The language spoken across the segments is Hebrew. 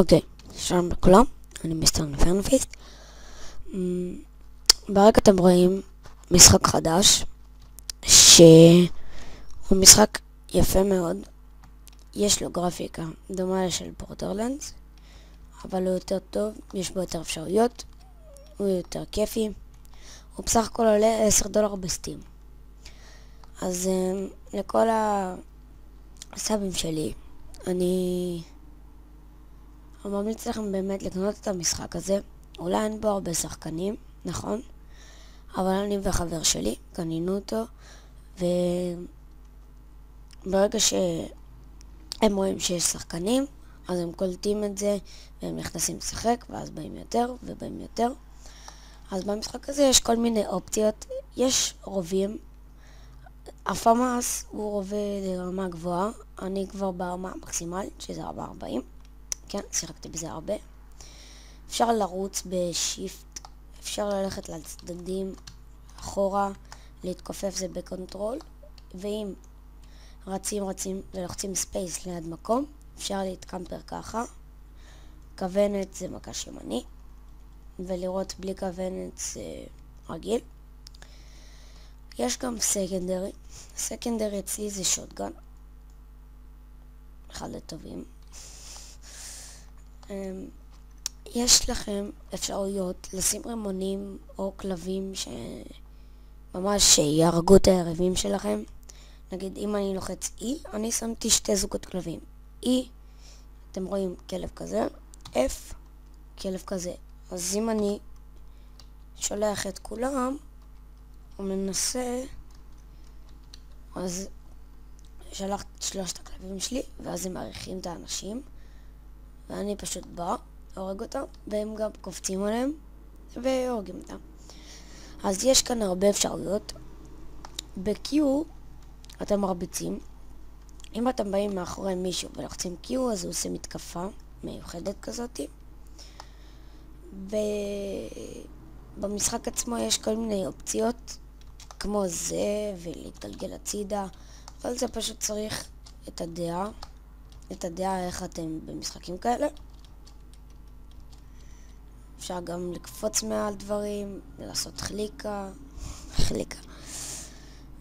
אוקיי, שלום לכולם, אני מיסטר נפרנפיסט. ברקע אתם רואים משחק חדש, שהוא משחק יפה מאוד. יש לו גרפיקה דומה לשל בורדרלנדס, אבל הוא יותר טוב, יש בו יותר אפשרויות, הוא יותר כיפי. הוא בסך הכל עולה $10 בסטים. אז לכל הסאבים שלי, אני ממליץ לכם באמת לקנות את המשחק הזה. אולי אין בו הרבה שחקנים, נכון? אבל אני וחבר שלי קנינו אותו, וברגע שהם רואים שיש שחקנים, אז הם קולטים את זה, והם נכנסים לשחק, ואז באים יותר ובאים יותר. אז במשחק הזה יש כל מיני אופציות. יש רובים. הפמאס הוא רובה לרמה גבוהה. אני כבר ברמה המקסימלית, שזה 440. כן, שיחקתי בזה הרבה. אפשר לרוץ בשיפט, אפשר ללכת לצדדים, אחורה, להתכופף זה בקונטרול, ואם רצים ולוחצים ספייס ליד מקום, אפשר להתקמפר ככה. כוונת זה מקש ימני, ולראות בלי כוונת זה רגיל. יש גם סקנדרי. סקנדרי אצלי זה שוטגן, אחד הטובים. יש לכם אפשרויות לשים רימונים או כלבים שממש יהרגו את היריבים שלכם. נגיד אם אני לוחץ E, אני שמתי 2 זוגות כלבים. E, אתם רואים כלב כזה, F, כלב כזה. אז אם אני שולח את כולם ומנסה, אז שלחת 3 הכלבים שלי, ואז הם מעריכים את האנשים, ואני פשוט בא, הורג אותם, והם גם קופצים עליהם והורגים אותם. אז יש כאן הרבה אפשרויות. ב-Q אתם מרביצים. אם אתם באים מאחורי מישהו ולוחצים Q, אז הוא עושה מתקפה מיוחדת כזאת. ובמשחק עצמו יש כל מיני אופציות כמו זה, ולהתגלגל הצידה, אבל זה פשוט צריך את הדעה איך אתם במשחקים כאלה. אפשר גם לקפוץ מעל דברים, לעשות חליקה.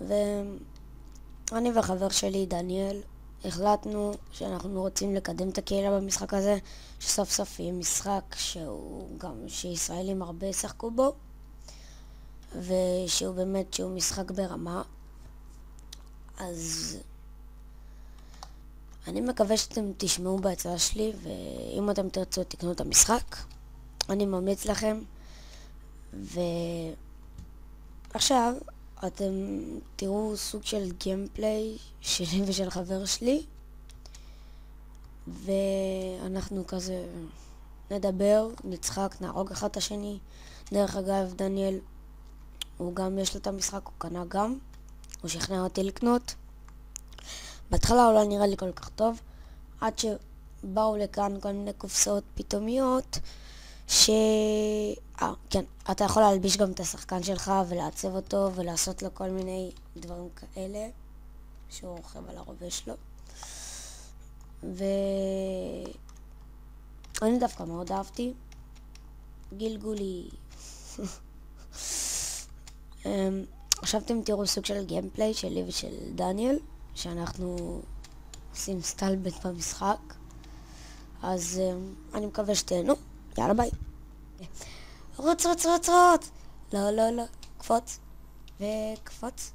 ואני והחבר שלי דניאל החלטנו שאנחנו רוצים לקדם את הקהילה במשחק הזה, שסוף סוף יהיה משחק שישראלים הרבה ישחקו בו, ושהוא באמת שהוא משחק ברמה. אז אני מקווה שאתם תשמעו בהצעה שלי, ואם אתם תרצו תקנו את המשחק, אני ממליץ לכם. ועכשיו אתם תראו סוג של גיימפליי שלי ושל חבר שלי, ואנחנו כזה נדבר, נצחק, נהרוג אחד את השני. דרך אגב, דניאל, הוא גם יש לו את המשחק, הוא קנה גם, הוא שכנע אותי לקנות. בהתחלה הוא לא נראה לי כל כך טוב, עד שבאו לכאן כל מיני קופסאות פתאומיות כן, אתה יכול להלביש גם את השחקן שלך ולעצב אותו ולעשות לו כל מיני דברים כאלה שהוא רוכב על הרובה שלו. ואני דווקא מאוד אהבתי. גלגולי. עכשיו אתם תראו סוג של גיימפליי שלי ושל דניאל, שאנחנו עושים סטלבט במשחק. אז אני מקווה שתהנו. יאללה ביי. רוץ. לא. קפוץ. וקפוץ.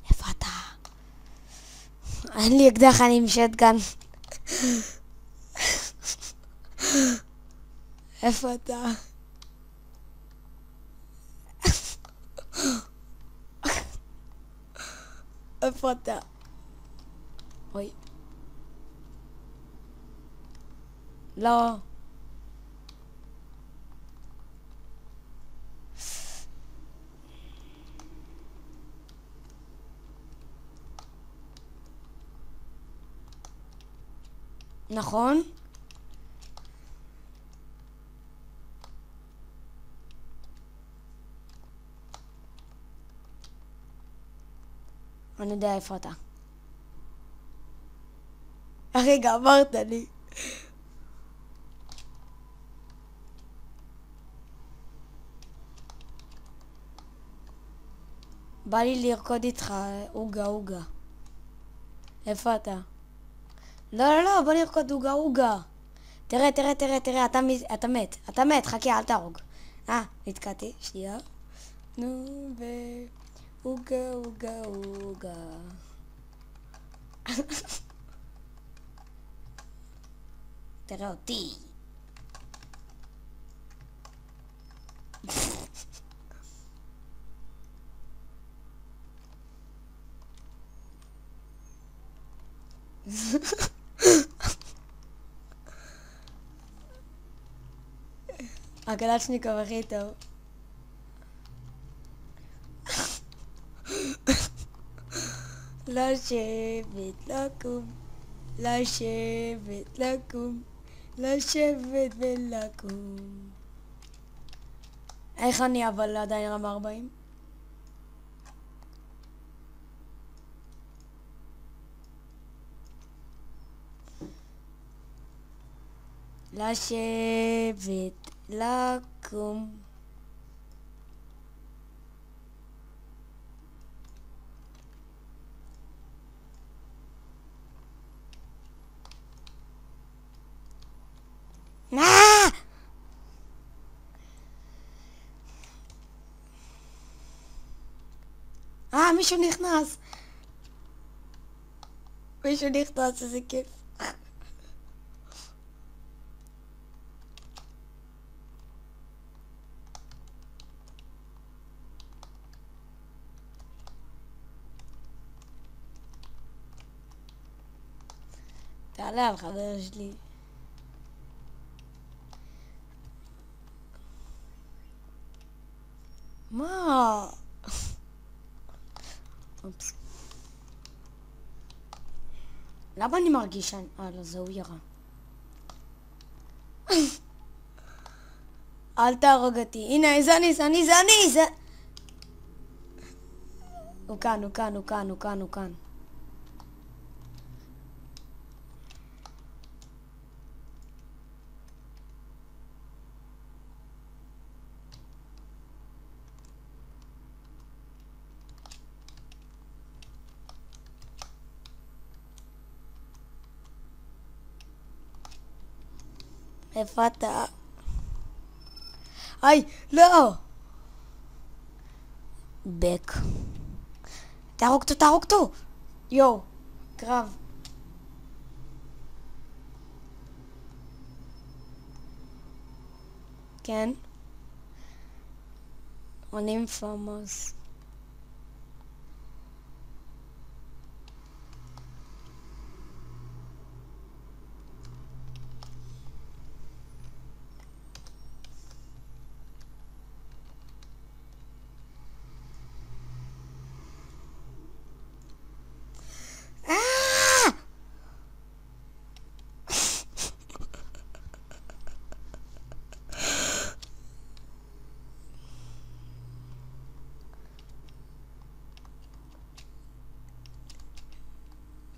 איפה אתה? אין לי אקדח, אני עם שטגן. איפה אתה? איפה אתה? אוי. לא. נכון? אני יודע איפה אתה. רגע, אמרת לי. בא לי לרקוד איתך, אוגה אוגה. איפה אתה? לא, בוא נרקוד אוגה אוגה. תראה, אתה מת. אתה מת, חכה, אל תהרוג. נתקעתי, שנייה. נו, אוגה אוגה אוגה. תראה אותי. הקלצ'ניקוב הכי טוב. לשבת, לקום, לשבת, לקום, לשבת ולקום. איך אני אבל עדיין רמה 40? לשבת, לקום. מישהו נכנס. איזה כיף. תעלה על חבר שלי. מה? אופס. למה אני מרגיש שאני... לא, זה הוא ירה. אל תהרוג אותי. הנה, זה אני. הוא כאן. איפה אתה? לא! בק. תהרוג אותו! יו, קרב. כן? עונים פמוס.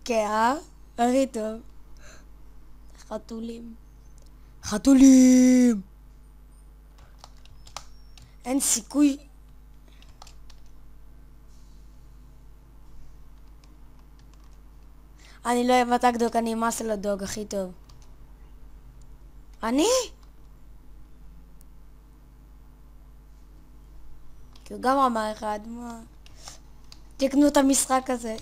כן, הכי טוב. חתולים! אין סיכוי. אני לא אוהב אטק דוג, אני אמאס על הדוג הכי טוב. אני? כי הוא גם רמה 1, מה? תקנו את המשחק הזה.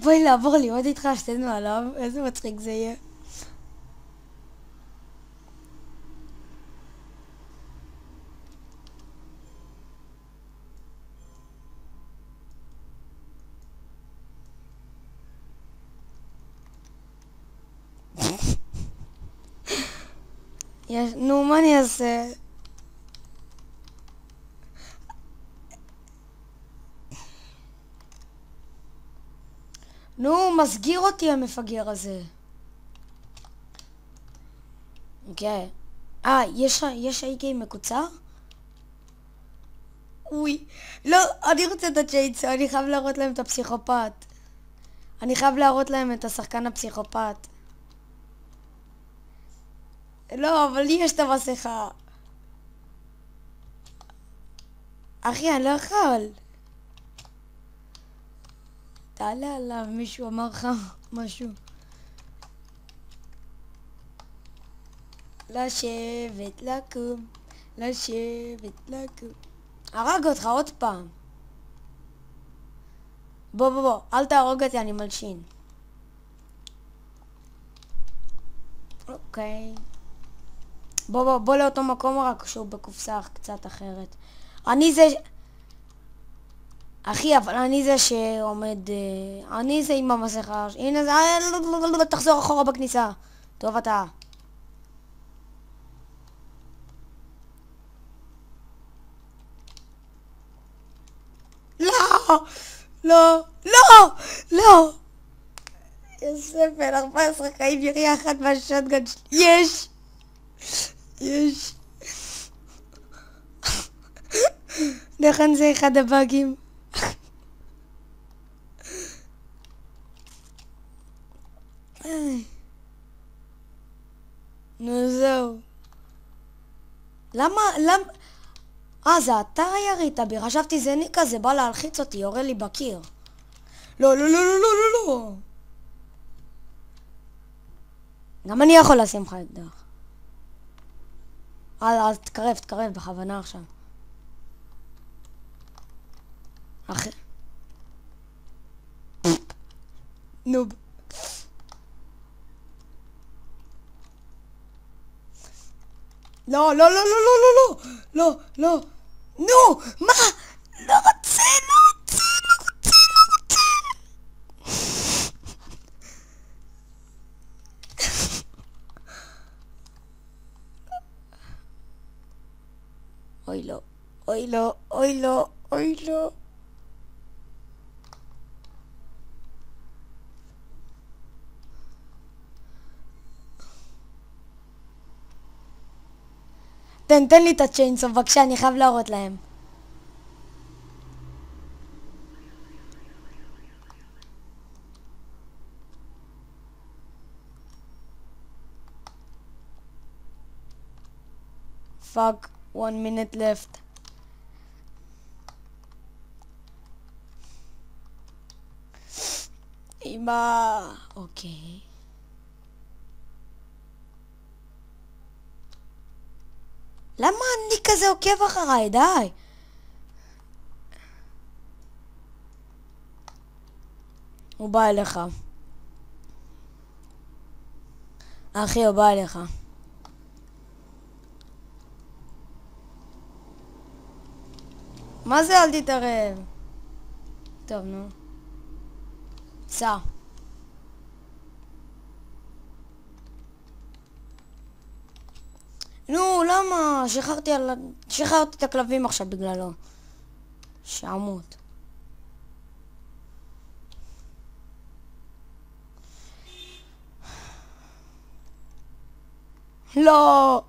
בואי לעבור לראות איתך שתינו עליו, איזה מצחיק זה יהיה. נו, מה אני אעשה? נו, מסגיר אותי המפגר הזה. אוקיי. יש איי-גיי מקוצר? אוי. לא, אני רוצה את הצ'יינסו, אני חייב להראות להם את הפסיכופת. אני חייב להראות להם את השחקן הפסיכופת. לא, אבל לי יש את המסכה. אחי, אני לא יכול. תעלה עליו, מישהו אמר לך משהו. לשבת, לקום, לשבת, לקום. הרג אותך עוד פעם. בוא, אל תהרוג אותי, אני מלשין. אוקיי. בוא לאותו מקום רק שהוא בקופסה קצת אחרת. אני זה... אחי, אבל אני זה שעומד... אני זה עם המסכה. הנה זה... תחזור אחורה בכניסה. טוב אתה. לא! יש ספל 14 חיים ירייה אחת מהשוטגן שלי. יש. לכן זה אחד הבאגים. נו זהו. למה? זה אתה ירית בי, חשבתי זה ניקה, זה בא להלחיץ אותי, יורה לי בקיר. לא. גם אני יכול לשים לך אקדח. אז תקרב, בכוונה עכשיו. אחי. נוב. לא. נו, מה? לא רוצה. אוי לא. תן לי את הצ'יינסו, בבקשה, אני חייב להראות להם. Fuck, 1 minute left. אמא, אוקיי. למה אני כזה עוקב אחריי? די. הוא בא אליך. אחי, הוא בא אליך. מה זה אל תתערב? טוב, נו. סע. נו, למה? שחררתי את הכלבים עכשיו בגללו. שעמות. לא.